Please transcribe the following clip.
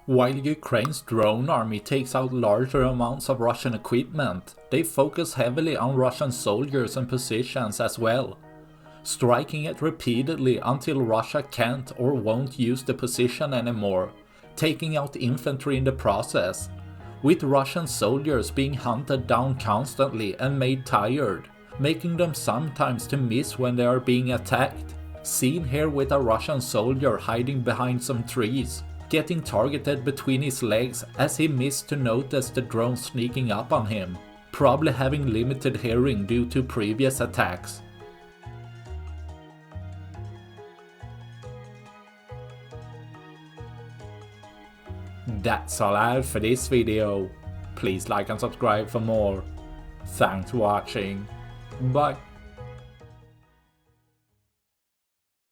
While Ukraine's drone army takes out larger amounts of Russian equipment, they focus heavily on Russian soldiers and positions as well, striking it repeatedly until Russia can't or won't use the position anymore, taking out infantry in the process, with Russian soldiers being hunted down constantly and made tired, making them sometimes to miss when they are being attacked. Seen here with a Russian soldier hiding behind some trees, getting targeted between his legs as he missed to notice the drone sneaking up on him, probably having limited hearing due to previous attacks. That's all I have for this video. Please like and subscribe for more. Thanks for watching. Bye.